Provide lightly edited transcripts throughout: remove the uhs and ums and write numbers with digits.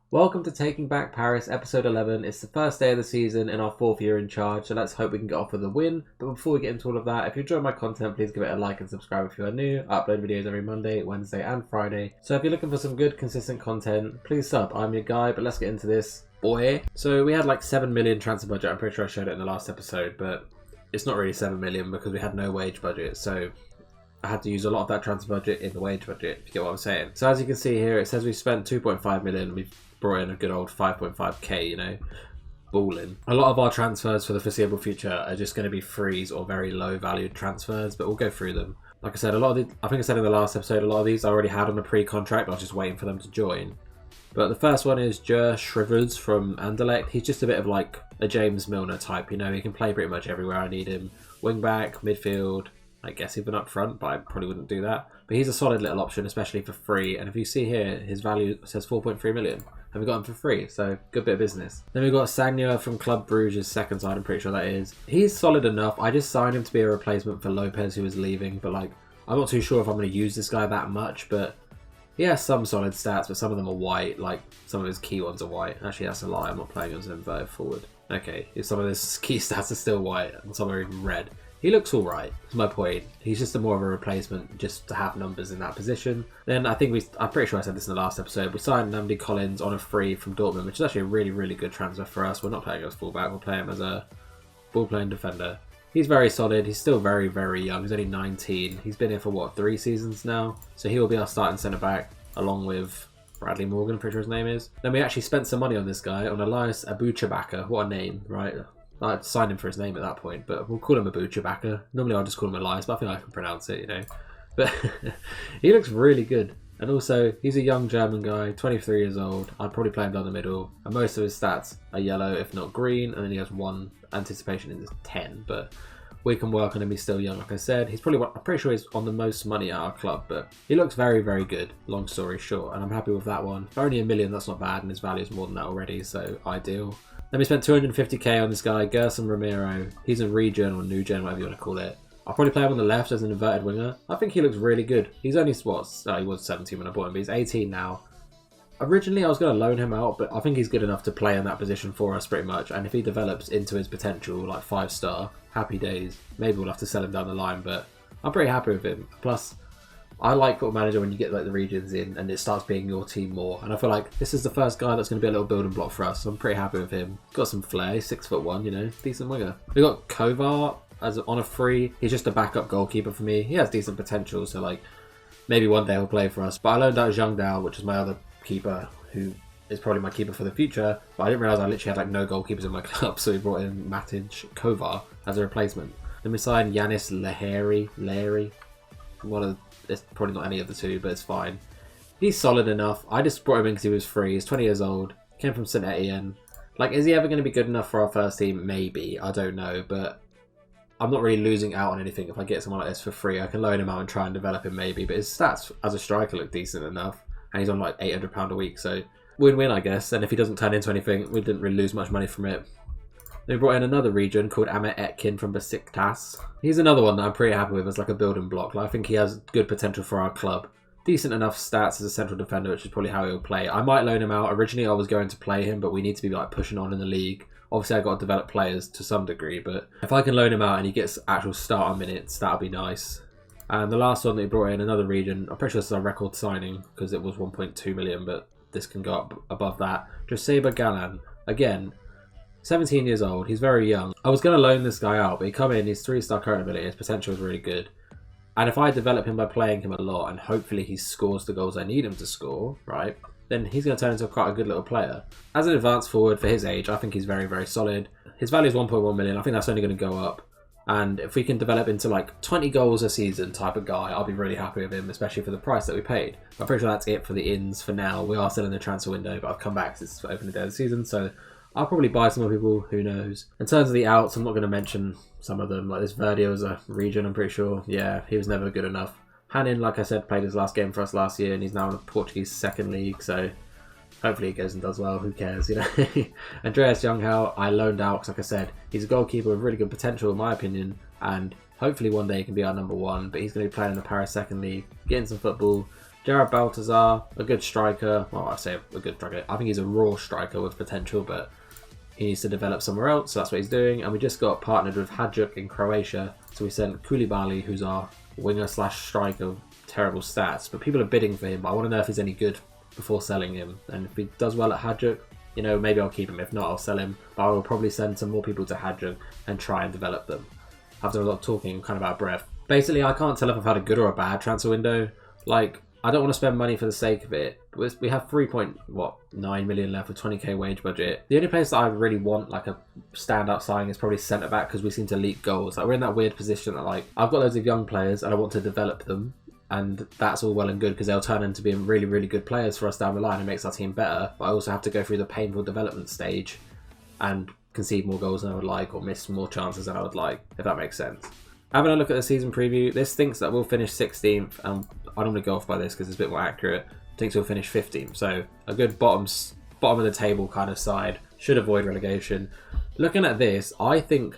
Welcome to Taking Back Paris, episode 11. It's the first day of the season in our fourth year in charge, so let's hope we can get off with a win. But before we get into all of that, if you enjoy my content, please give it a like and subscribe if you are new. I upload videos every Monday, Wednesday and Friday. So if you're looking for some good, consistent content, please sub. I'm your guy, but let's get into this, boy. So we had like 7 million transfer budget. I'm pretty sure I showed it in the last episode, but it's not really 7 million because we had no wage budget. So I had to use a lot of that transfer budget in the wage budget, if you get what I'm saying. So as you can see here, it says we spent 2.5 million. We've brought in a good old 5.5k, you know, balling. A lot of our transfers for the foreseeable future are just going to be frees or very low valued transfers, but we'll go through them. Like I said, a lot of I think I said in the last episode, a lot of these I already had on a pre-contract. I was just waiting for them to join. But the first one is Shrivers from Anderlecht. He's just a bit of like a James Milner type, you know, he can play pretty much everywhere I need him. Wing back, midfield, I guess even up front, but I probably wouldn't do that. But he's a solid little option, especially for free. And if you see here, his value says 4.3 million. And we got him for free, so good bit of business. Then we've got Sagna from Club Bruges' second side, I'm pretty sure that is. He's solid enough. I just signed him to be a replacement for Lopez, who was leaving. But like, I'm not too sure if I'm going to use this guy that much. But he has some solid stats, but some of them are white. Like, some of his key ones are white. Actually, that's a lie. I'm not playing as an inverted forward. Okay, if some of his key stats are still white, and some are even red. He looks alright, is my point. He's just more of a replacement just to have numbers in that position. Then I think I'm pretty sure I said this in the last episode, we signed Namdi Collins on a free from Dortmund, which is actually a really, really good transfer for us. We're not playing him as fullback, we'll play him as a ball-playing defender. He's very solid, he's still very, very young. He's only 19. He's been here for what, 3 seasons now? So he will be our starting centre-back, along with Bradley Morgan, I'm pretty sure his name is. Then we actually spent some money on this guy, on Elias Abuchabaka. What a name, right? I'd sign him for his name at that point, but we'll call him Abu Chewbacca. Normally I'll just call him Elias, but I think I can pronounce it, you know. But he looks really good. And also, he's a young German guy, 23 years old. I'd probably play him down the middle. And most of his stats are yellow, if not green. And then he has 1 anticipation in 10. But we can work on him. He's still young, like I said. He's probably, I'm pretty sure he's on the most money at our club. But he looks very, very good, long story short. And I'm happy with that one. For only $1 million, that's not bad. And his value is more than that already, so ideal. Then we spent 250k on this guy, Gerson Romero. He's a regen or new gen, whatever you want to call it. I'll probably play him on the left as an inverted winger. I think he looks really good. He's only, he was 17 when I bought him, but he's 18 now. Originally, I was going to loan him out, but I think he's good enough to play in that position for us pretty much. And if he develops into his potential, like 5-star, happy days. Maybe we'll have to sell him down the line, but I'm pretty happy with him. Plus, I like Football Manager when you get like the regions in and it starts being your team more. And I feel like this is the first guy that's going to be a little building block for us. So I'm pretty happy with him. Got some flair, 6'1", you know, decent winger. We got Kovar on a free. He's just a backup goalkeeper for me. He has decent potential, so like maybe one day he'll play for us. But I loaned out Zhang Dao, which is my other keeper, who is probably my keeper for the future. But I didn't realise I literally had like no goalkeepers in my club, so we brought in Matic Kovar as a replacement. Then we signed Yanis Lahiri. It's probably not any of the two, but it's fine. He's solid enough. I just brought him in because he was free. He's 20 years old. Came from St Etienne. Like, is he ever going to be good enough for our first team? Maybe. I don't know. But I'm not really losing out on anything if I get someone like this for free. I can loan him out and try and develop him maybe. But his stats as a striker look decent enough. And he's on like £800 a week. So win-win, I guess. And if he doesn't turn into anything, we didn't really lose much money from it. Then we brought in another region called Ahmet Etkin from Besiktas. He's another one that I'm pretty happy with as like a building block. Like, I think he has good potential for our club. Decent enough stats as a central defender, which is probably how he'll play. I might loan him out. Originally, I was going to play him, but we need to be like pushing on in the league. Obviously, I've got to develop players to some degree, but if I can loan him out and he gets actual starter minutes, that'll be nice. And the last one that we brought in, another region. I'm pretty sure this is a record signing because it was 1.2 million, but this can go up above that. Joseba Galan. Again, 17 years old, he's very young. I was going to loan this guy out, but he come in, he's 3-star current ability, his potential is really good. And if I develop him by playing him a lot, and hopefully he scores the goals I need him to score, right, then he's going to turn into quite a good little player. As an advanced forward for his age, I think he's very, very solid. His value is 1.1 million, I think that's only going to go up. And if we can develop into like 20 goals a season type of guy, I'll be really happy with him, especially for the price that we paid. I'm pretty sure that's it for the ins for now. We are still in the transfer window, but I've come back since it's opening day of the season, so I'll probably buy some more people, who knows. In terms of the outs, I'm not going to mention some of them. Like this Verdi was a region, I'm pretty sure. Yeah, he was never good enough. Hanin, like I said, played his last game for us last year and he's now in the Portuguese second league, so hopefully he goes and does well, who cares, you know. Andreas Younghau, I loaned out because, like I said, he's a goalkeeper with really good potential in my opinion, and hopefully one day he can be our number one, but he's going to be playing in the Paris second league, getting some football, Jared Baltazar, a good striker. Well, I say a good striker. I think he's a raw striker with potential, but he needs to develop somewhere else, so that's what he's doing. And we just got partnered with Hajduk in Croatia, so we sent Koulibaly, who's our winger/striker, terrible stats, but people are bidding for him. But I want to know if he's any good before selling him, and if he does well at Hajduk, you know, maybe I'll keep him. If not, I'll sell him. But I will probably send some more people to Hajduk and try and develop them. After a lot of talking, I'm kind of out of breath. Basically, I can't tell if I've had a good or a bad transfer window. Like, I don't want to spend money for the sake of it. We have 3.9 million left with 20k wage budget. The only place that I really want like a standout signing is probably centre back, because we seem to leak goals. Like, we're in that weird position that like I've got loads of young players and I want to develop them, and that's all well and good because they'll turn into being really, really good players for us down the line and makes our team better. But I also have to go through the painful development stage and concede more goals than I would like, or miss more chances than I would like, if that makes sense. Having a look at the season preview, this thinks that we'll finish 16th, and I don't want to go off by this because it's a bit more accurate. Thinks we'll finish 15th, so a good bottom of the table kind of side, should avoid relegation. Looking at this, I think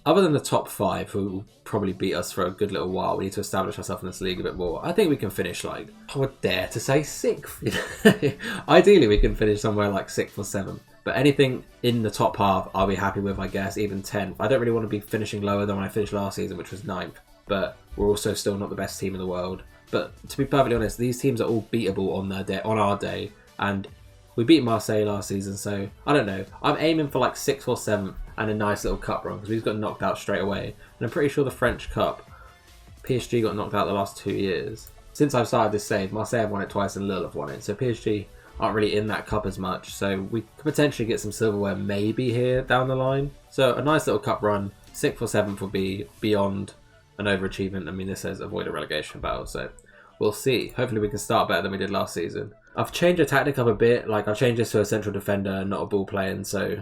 other than the top 5, who will probably beat us for a good little while, we need to establish ourselves in this league a bit more. I think we can finish like, I would dare to say 6th. Ideally we can finish somewhere like 6th or 7th. But anything in the top half, I'll be happy with, I guess, even 10th. I don't really want to be finishing lower than when I finished last season, which was 9th. But we're also still not the best team in the world. But to be perfectly honest, these teams are all beatable on our day. And we beat Marseille last season, so I don't know. I'm aiming for like 6th or 7th and a nice little cup run, because we've got knocked out straight away. And I'm pretty sure the French Cup, PSG got knocked out the last 2 years. Since I've started this save, Marseille have won it twice and Lille have won it. So PSG aren't really in that cup as much, so we could potentially get some silverware maybe here down the line. So a nice little cup run, 6th or 7th will be beyond an overachievement. I mean, this says avoid a relegation battle, so we'll see. Hopefully we can start better than we did last season. I've changed the tactic up a bit, like I've changed this to a central defender, not a ball playing, so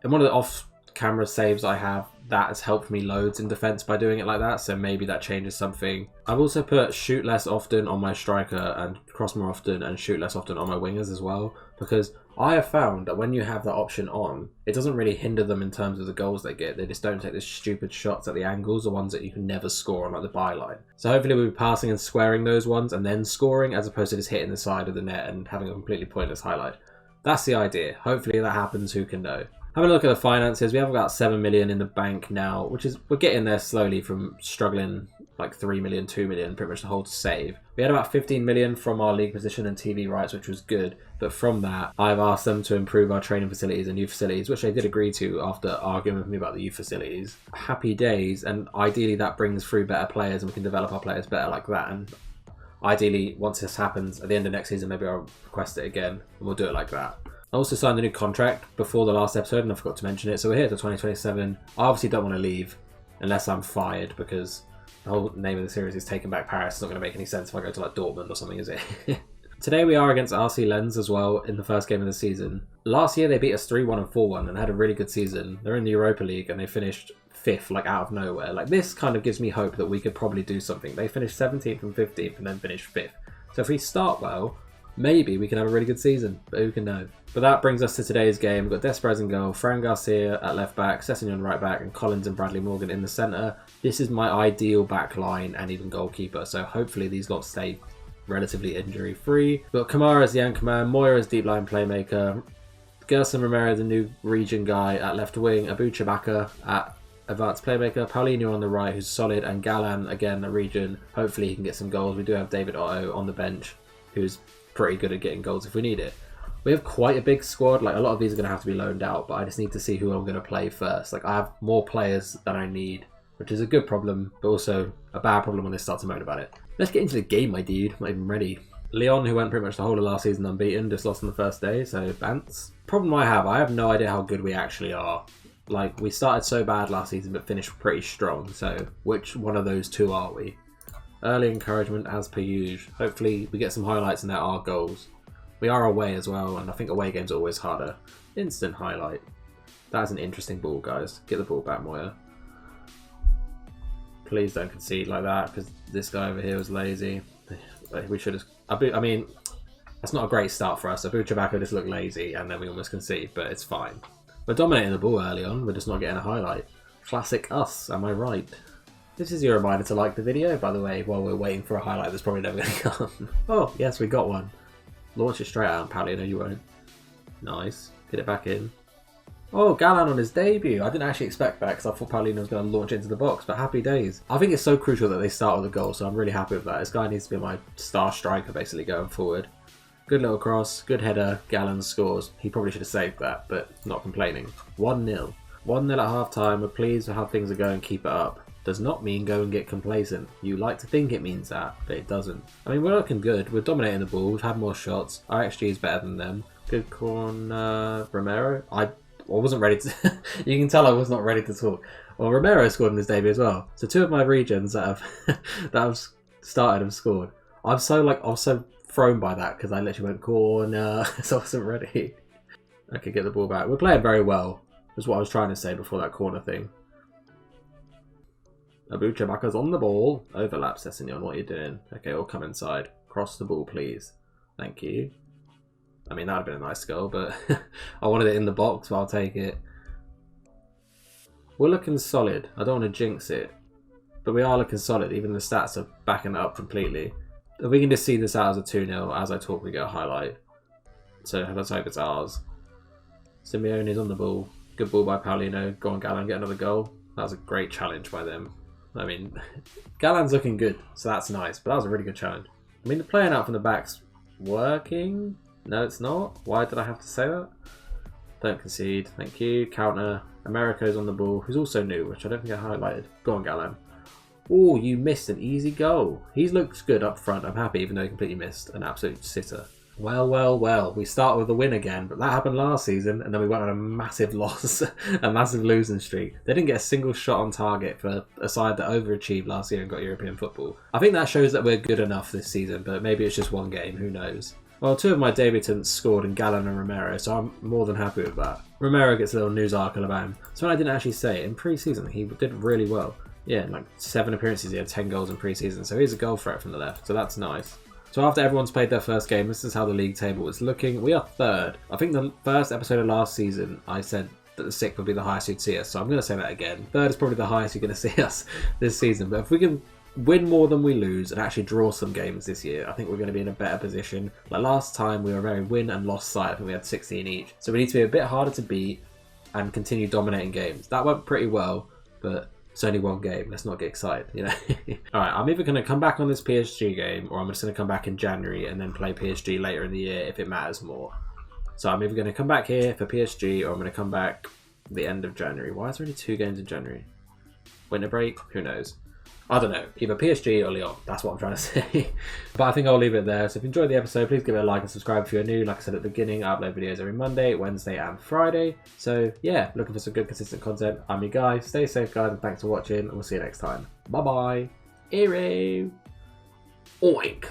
in one of the off-camera saves I have, that has helped me loads in defence by doing it like that, so maybe that changes something. I've also put shoot less often on my striker and cross more often and shoot less often on my wingers as well, because I have found that when you have that option on, it doesn't really hinder them in terms of the goals they get. They just don't take these stupid shots at the angles, the ones that you can never score on like the byline. So hopefully we'll be passing and squaring those ones and then scoring, as opposed to just hitting the side of the net and having a completely pointless highlight. That's the idea. Hopefully that happens, who can know. Having a look at the finances, we have about 7 million in the bank now, which is, we're getting there slowly from struggling like 3 million, 2 million, pretty much the whole save. We had about 15 million from our league position and TV rights, which was good. But from that, I've asked them to improve our training facilities and youth facilities, which they did agree to after arguing with me about the youth facilities. Happy days, and ideally that brings through better players and we can develop our players better like that. And ideally, once this happens at the end of next season, maybe I'll request it again and we'll do it like that. I also signed a new contract before the last episode and I forgot to mention it. So we're here till 2027. I obviously don't want to leave unless I'm fired, because the whole name of the series is Taking Back Paris. It's not going to make any sense if I go to like Dortmund or something, is it? Today we are against RC Lens as well in the first game of the season. Last year they beat us 3-1 and 4-1 and had a really good season. They're in the Europa League and they finished 5th, like out of nowhere. Like, this kind of gives me hope that we could probably do something. They finished 17th and 15th and then finished 5th. So if we start well, maybe we can have a really good season, but who can know? But that brings us to today's game. We've got Desprez in goal, Fran Garcia at left back, Sessegnon right back, and Collins and Bradley Morgan in the centre. This is my ideal back line and even goalkeeper, so hopefully these lot stay relatively injury free. We've got Kamara as the anchor man, Moya as deep line playmaker, Gerson Romero, the new region guy, at left wing, Abu Chewbacca at advanced playmaker, Paulinho on the right, who's solid, and Galan again, a region. Hopefully he can get some goals. We do have David Otto on the bench, who's pretty good at getting goals if we need it. We have quite a big squad. Like, a lot of these are going to have to be loaned out, but I just need to see who I'm going to play first. Like, I have more players than I need, which is a good problem, but also a bad problem when they start to moan about it. Let's get into the game, my dude. I'm not even ready. Lyon, who went pretty much the whole of last season unbeaten, just lost on the first day, so Bants. Problem I have no idea how good we actually are. Like, we started so bad last season, but finished pretty strong, so which one of those two are we? Early encouragement as per usual. Hopefully we get some highlights and there are goals. We are away as well, and I think away games are always harder. Instant highlight. That's an interesting ball, guys. Get the ball back, Moya. Please don't concede like that, because this guy over here was lazy. We should have... I mean, that's not a great start for us. Abu Chewbacca just looked lazy, and then we almost concede, but it's fine. We're dominating the ball early on, we're just not getting a highlight. Classic us, am I right? This is your reminder to like the video, by the way, while we're waiting for a highlight that's probably never going to come. Oh, yes, we got one. Launch it straight out, Pally. No, you won't. Nice. Get it back in. Oh, Galán on his debut. I didn't actually expect that because I thought Paulino was going to launch into the box, but happy days. I think it's so crucial that they start with a goal, so I'm really happy with that. This guy needs to be my star striker, basically, going forward. Good little cross, good header, Galán scores. He probably should have saved that, but not complaining. 1-0. 1-0 at half-time. We're pleased with how things are going. Keep it up. Does not mean go and get complacent. You like to think it means that, but it doesn't. I mean, we're looking good. We're dominating the ball. We've had more shots. Our XG is better than them. Good corner. Romero. I wasn't ready to... You can tell I was not ready to talk. Well, Romero scored in his debut as well. So 2 of my regions that have started have scored. I was so thrown by that because I literally went corner, so I wasn't ready. Okay, get the ball back. We're playing very well. That's what I was trying to say before that corner thing. Abu Chabaka's on the ball. Overlap, Sessignon. What are you doing? Okay, all come inside. Cross the ball, please. Thank you. I mean, that would have been a nice goal, but I wanted it in the box, but I'll take it. We're looking solid. I don't want to jinx it, but we are looking solid. Even the stats are backing it up completely. If we can just see this out as a 2-0, as I talk, we get a highlight. So let's hope it's ours. Simeone's on the ball. Good ball by Paulino. Go on, Galán, get another goal. That was a great challenge by them. I mean, Galán's looking good, so that's nice, but that was a really good challenge. I mean, the playing out from the back's working. No, it's not. Why did I have to say that? Don't concede. Thank you. Counter. Americo's on the ball, who's also new, which I don't think I highlighted. Go on, Galán. Oh, you missed an easy goal. He looks good up front. I'm happy, even though he completely missed an absolute sitter. Well, well, well. We start with a win again, but that happened last season, and then we went on a massive loss, a massive losing streak. They didn't get a single shot on target for a side that overachieved last year and got European football. I think that shows that we're good enough this season, but maybe it's just one game. Who knows? Well, 2 of my debutants scored in Galán and Romero, so I'm more than happy with that. Romero gets a little news article about him. So I didn't actually say, in pre-season, he did really well. Yeah, in like 7 appearances, he had 10 goals in pre-season, so he's a goal threat from the left, so that's nice. So after everyone's played their first game, this is how the league table is looking. We are 3rd. I think the first episode of last season, I said that the 6th would be the highest you'd see us, so I'm going to say that again. 3rd is probably the highest you're going to see us this season, but if we can win more than we lose and actually draw some games this year, I think we're going to be in a better position. Like last time, we were very win and loss side. I think we had 16 each. So we need to be a bit harder to beat and continue dominating games. That went pretty well, but it's only one game. Let's not get excited, you know. Alright, I'm either going to come back on this PSG game, or I'm just going to come back in January and then play PSG later in the year if it matters more. So I'm either going to come back here for PSG, or I'm going to come back the end of January. Why is there only 2 games in January? Winter break? Who knows? I don't know, either PSG or Lyon. That's what I'm trying to say. But I think I'll leave it there. So if you enjoyed the episode, please give it a like and subscribe if you're new. Like I said at the beginning, I upload videos every Monday, Wednesday and Friday. So yeah, looking for some good consistent content. I'm your guy. Stay safe, guys, and thanks for watching. And we'll see you next time. Bye-bye. Hero. Oink.